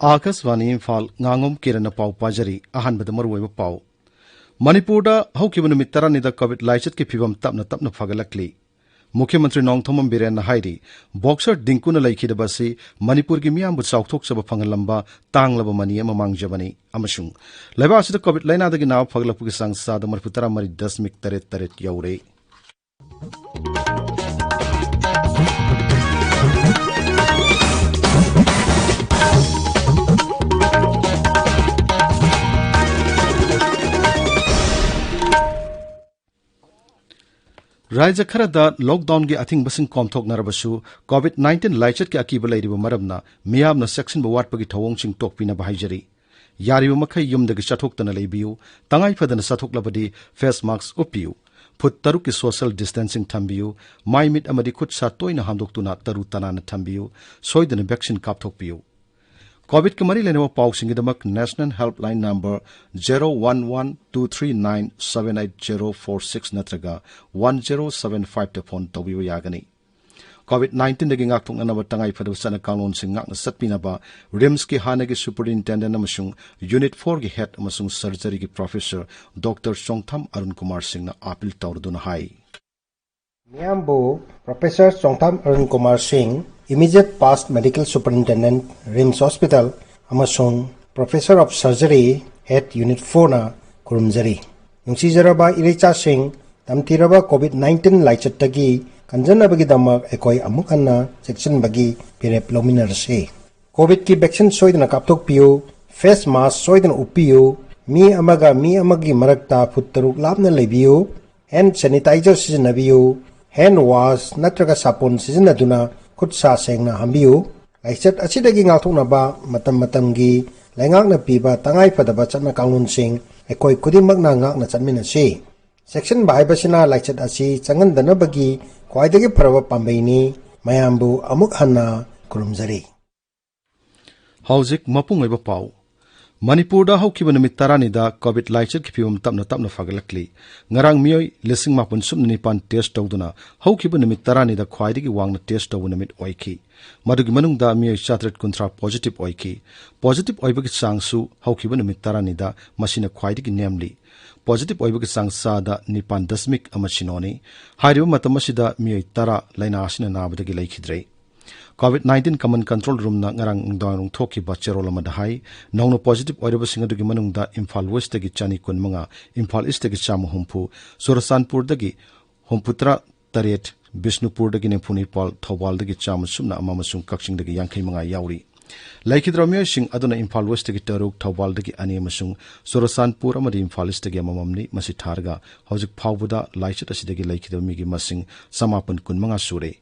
आकाशवाणी इम्फाल nganगom किरण पाव पाजरी अहानबद मरुवैब पाव मणिपुरदा हौकिब नुमित 10 Covid लाइचत की फिवम तपना फगलकली मुख्यमंत्री नोंगथोमम villain हाइरी boxer दिंकुना लैखिदबसी Manipur की मियामबु चाउथोकसब फंगलंबा तांगलब मनी अमा मांगजबनी अमसुंग लेबासिद कोविड लाइनादगी नाव फगलपुगी संसाद 39.8 यौरे राज्य खरदा लॉकडाउन की अथिंगबसिंग कॉमथोकनरबसु कोविड-19 लाइचत के अकीब लैरिबा मरमना मियामना सेक्शन वाटपगी थवोंगसिंग तोकपिना बाहायजरी यारिबा मखै युमदगी चथोक्तना लेबियु तंगाई फदना चथोक्लबदी फेस मास्क उपियु फुट 3 की सोशल डिस्टेंसिंग थंबियु माइ मिट अमदी खुद सा तोइना हांदोक्तुना तरु तनाना थंबियु सोइदना वैक्सीन कापथोकपियु कोविड के मरी लेने पाउसिंगदमक नेशनल हेल्पलाइन नंबर 011239788046 नत्रगा 1075 द फोन तौबियो यागनी कोविड-19 दगी ngaktoknanaba tangai phadu sana kanglon sing ngakna satpinaba rims ki hanagi superintendent amasung unit 4 gi head amasung surgery gi professor dr Songtham Arun Kumar Singh na appeal tawduna hai Miambo Professor Songtham Arun Kumar Singh immediate past medical superintendent RIMS Hospital amasung professor of surgery head unit 4 na kurumjari nungsi jaraba iricha singh tamtiraba covid-19 laichattagi kanjanabagi damak ekoi amuk anna section bagi pirep lominarse covid ki vaccine soidna kapthok piu face mask soidna upiu mi amagi marakta futtaruk labna lebiu hand sanitizer sijnabiu hand wash natraga sapon sijnaduna khutsa sengna hambiu laichat asidagi ngakthoknaba matam gi laingakna piba tangai phadaba chatna kanglun sing ekoi kudimakna ngakna chatminasi section baibasina laichat asi changandanabagi kwaidagi faraba pambaini mayambu amuk hanna kurumjari हौजिक मपुंग ओइबा पाउ मणिपुरदा हौकिब नुमित 10 दा Covid लाइचत की फिवम तपना फगलकली ngarang मियोय 1909 test तौदुना हौकिब नुमित 10 दा ख्वाइदगी वांगना test तौब नुमित ओइखि मदुगी मनुंगदा मियोय 700 positive ओइखि positive ओइबगी चांगसु हौकिब नुमित 10 दा मसिना ख्वाइदगी नेमली positive ओइबगी चांग सादा 9.8 हारिबा मतमसिदा मियोय 10 लाइना आसिना नाबदगी लैखिद्रे COVID-19 कमन control room ना ngarang ngdang thoki ba cherol ma dahai nongno positive oiraba singa dugi manungda Imphal West gi chani kunmanga Imphal East gi chamu humpu Surasanpur dagi humputra taret Bishnupur dagi nempuni pal Thobal dagi chamu sumna amamasung kakching dagi yankhai manga yauri laikhidramyo sing aduna Imphal West gi taruk Thobal dagi ani amasung Surasanpur amadi Imphal East gi amamamni masi tharga hojik phawbuda laichat asidagi laikhidami gi masing samapun kunmanga sure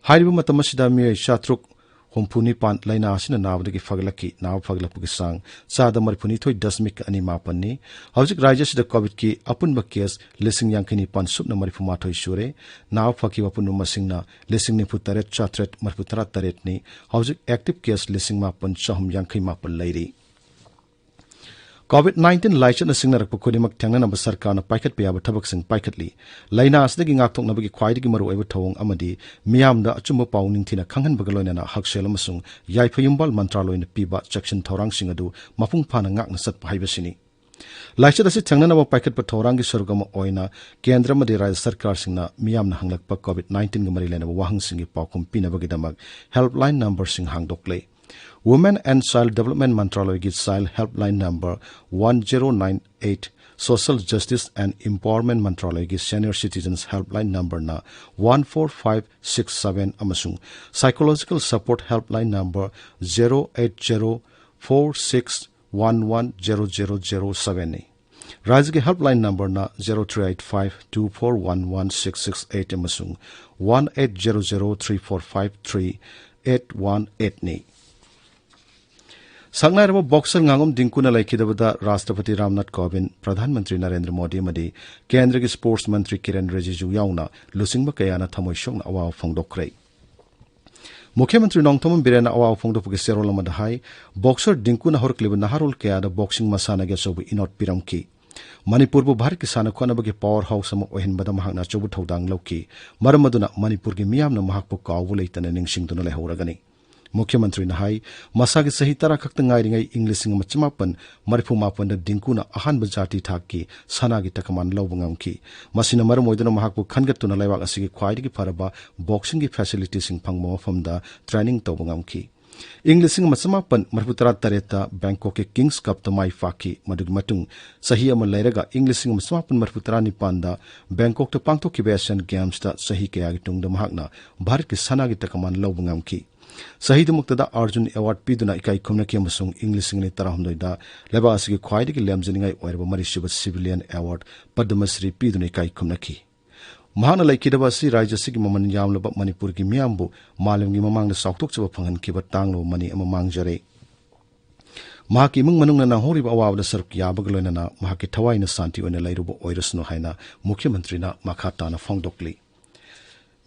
हारिबा मतमसिदा मियोय 735 लाइना आसिना नाबदगी फगलकी नाव फगलपुगी सांग सादा मरफुनी थोय दशमिक अनि मापननी हौजिक राज्यसिदा Covid की अपुनबा case लिसिंग यांखिनी पान सुपना मरफुमा थोय सुरे नाव फकी वपुनु मसिंगना लिसिंग निफु Taret चात्रेत मरफुतरा तरेतनी हौजिक active case लिसिंग मापन चहम यांखै मापन लैरी COVID-19 लाइचन सिंगनरक खुदिमक थेंगनब सरकारना पाइखत पियाब थबक सिंग पाइखतली लाइना असदगी ngaktoknabagi khwaidagi maru oiba thawong amadi miyamda achumba paw ningthina khanghanbaga loinana haksel amasung yaifayumbal mantraloina piba section thorang sing adu mapung phana ngakna satpa haibasini लाइचत asi थेंगनब पाइखत प थौरांगी सरगम ओइना केंद्र मदि राज्य सरकार सिंगना मियामना हंगलकप COVID-19 ग मरि लेनब वाहंग सिंगी पावकुम पिनबगी दमक हेल्पलाइन नंबर सिंग हांगदोक्ले Women and Child Development Mantraloy gi Child Helpline Number 1098 Social Justice and Empowerment Mantraloy gi Senior Citizens Helpline Number na 14567 amasung Psychological Support Helpline Number 08046110007 ni Rajya ki Helpline Number na 038524116668 amasung 18003453 ni Sangnarabo boxer ngangom dingkuna laikhidabada Rashtrapati Ramnath Kovind, Pradhanmantri Narendra Modi amadi Kendra ki Sports Mantri Kiren Rijiju yauna lusingba kayana thamoi shongna awaw phongdokrai. Mukhyamantri Nongthomam Birena awaw phongdokpugi serol amadahai boxer dingkuna horkliba naharul kayada boxing masana ge sobu inot piramki. Manipur bu Bharat ki sana khwanabagi power house ama ohinbada mahakna chobu thodang lauki. Maramaduna Manipur ki miyamna mahakpu kawbu leitana ningsingduna lehoragani. मुख्यमंत्री high मसागी सही तरा खक्त ngairi ing 1954 dingkuna ahanba jati thakki sanagi takaman lawba ngamki masina maram oiduna mahakpu khangatuna laiwak asigi khwaidigi faraba boxing gi facility sing phangma mafamda training tawba ngamki ing 1953 Bangkok ke Kings Cup tamai faki madugi matung sahi ama lairaga ing 1954 da Bangkok ta pangthokkiba Asian Games ta sahi kayagi tungda mahakna Bharat ki sanagi takaman lawba ngamki Sahid Muktada Arjun Award Piduna Ikai Kumnaki Amasung English Singli Tarahumdoida Leba Asigi Khwaidigi Lemjaningai Oiraba Marishiba Civilian Award Padma Shri Piduna Ikai Kumnaki Mahana Laikidaba Si Rajasigi Maman Yamlaba Manipur ki Miyambu Malamgi Mamangda Sauktukchaba Phangankiba Tanglo Mani Amamangjare Mahaki Mung Manungna na horiba awawda saruk yabagloinana Mahaki Tawaina Santi Oina Lairuba Oirasno Haina Mukhyamantri na Makhatana Phongdokli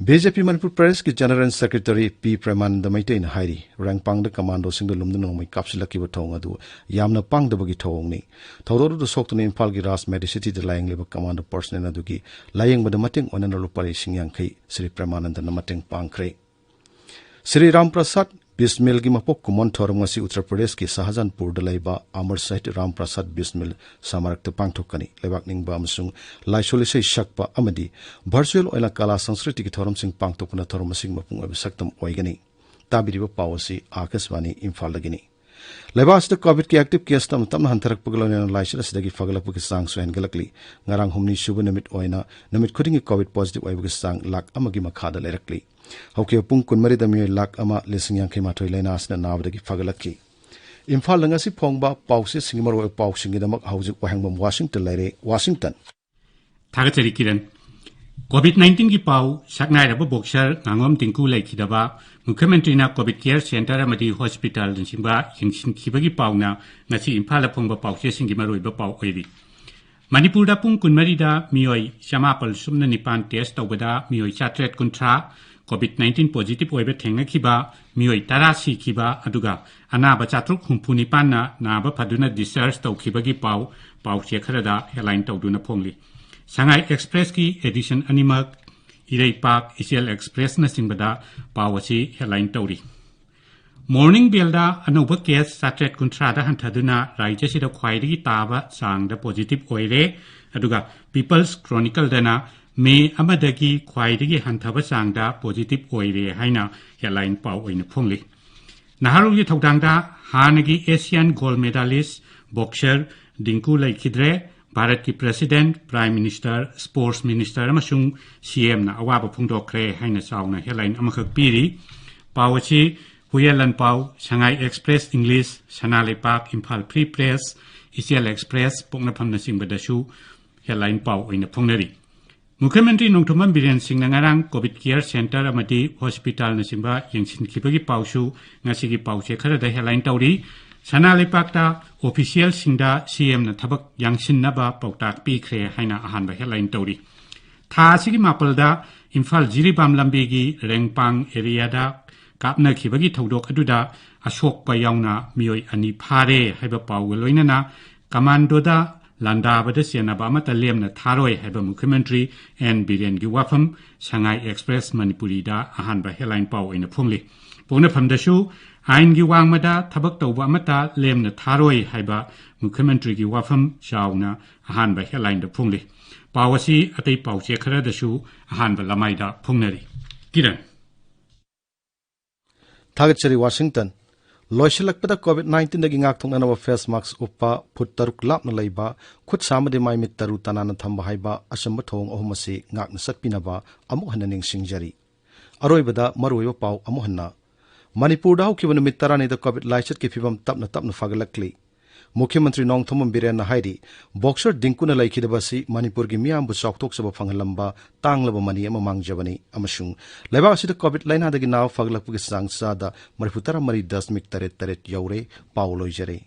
BJP Manipur Press ki General Secretary P. Premananda Maitain Hairi Rangpang the commando sing the Lumdano Mai Kapsilaki Tonga Yamna Pang the Bagi Tongni Toro the Soktun in Palgi Ras Medicity the lying labor commander person in Adugi lying with the Mating on an Lupari Singyankai Sri Premananda Namating Pankre Sri Ram Prasad Bismil Gimapok Kumon Tormasi Uttar Pradesh ki Sahajanpur the Laiba Amar Sahit Ram Prasad Bismil Samarak the Pangtokani Levakning Bamsung Laisolise Shakpa Amadi Virtual Oila Kala Sanskriti ki Thorum Sing Pangtokuna Thormasing Mapung Abisaktam Oigani Tabiriba Pawasi Akaswani Infalagini Lebas the COVID ki active case tam hantarak pagalonan license dagi fagalapuk sang swen galakli ngarang humni shubu namit oina namit khuding COVID positive oibuk sang lak amagi makhada lerakli Hauke pung kunmari dami lak ama lising yang kematoi lenas na nabdagi fagalaki Imphal langasi phongba pause singimaro pausingi damak haujuk wahangbam Washington Thagachari kiran COVID-19 ki pau saknai raba boxer ngangom tinku laikidaba Mukhyamantri na COVID care center amadi hospital singba yingsin khibagi pau na ngasi Imphal phongba pause singimaro iba pau oiri Manipur da pung kunmari da mioi samapal sumna nipan test tawbada mioi chatret kuntra COVID-19 positive oibe thenga khiba mioi tarasi khiba aduga anaba chatruk humpuni panna naba phaduna discharge tawkhibagi pau chekharada headline tawduna phongli Shanghai Express ki edition animak Irei Park ECL Express na singbada pawasi headline tawri Morning Bell da anoba case satret kuntra da hanthaduna raija sida khwaidagi taba sang da positive oire aduga People's Chronicle dana May amadagi khwaidagi hanthaba sang da positive oire haina headline paw oina phongli Naharu yi thodang da hanagi Asian gold medalist boxer Dinku Laikidre Bharat ki President, Prime Minister, Sports Minister amasung CM na awaba phungdokre haina sauna headline amakhak piri pawachi Huyalan Pau Shanghai Express English Sanale Park Imphal Free Press ECL Express pokna phamna singbadasu headline pau oina phongnari Mukhyamantri Nongthoman Biren Singh ngarang COVID Care Center amadi hospital na singba yengsin khibagi pausu ngasigi pause kharada headline tawri Sanale Pakta official singda CM na thabak yangsin naba pautak pikre haina ahanba headline tawri Tha sigi mapalda Imphal Jiribam Lambegi Rengpang area da kapna khibagi thodok aduda ashok payauna mioi ani phare haiba pawu loinana commando da landa bada sianaba mata lemna tharoi haiba Mukhyamantri N Biren gi wafam Shanghai Express Manipuri da ahanba headline paw ina phungli pona phamdasu ain gi wangmada thabak tawba mata lemna tharoi haiba Mukhyamantri gi wafam chauna ahanba headline da phungli pawasi atei pawche khara dasu ahanba lamaida phungnari kiran Thagachari Washington Loisilakpada COVID-19 dagi ngak thong nanawa face mask uppa phut taruk lapna leiba khut samade mai mit taru tanana thamba haiba asamba thong ohumasi ngak na satpinaba amu hananing singjari aroibada maroiba pau amu hanna Manipur da hokibana numit tarani da COVID laichat ki phibam tapna fagalakli Mukhyamantri Nongthoman Biren na hairi boxer Dinkuna laikidabasi Manipur gi miyambu choktok saba phanghalamba tanglaba mani ama mangjabani amasung leba asida COVID laina dagi naw faglakpugi sangsa da marifutara mari 10.3 yaure pauloi jare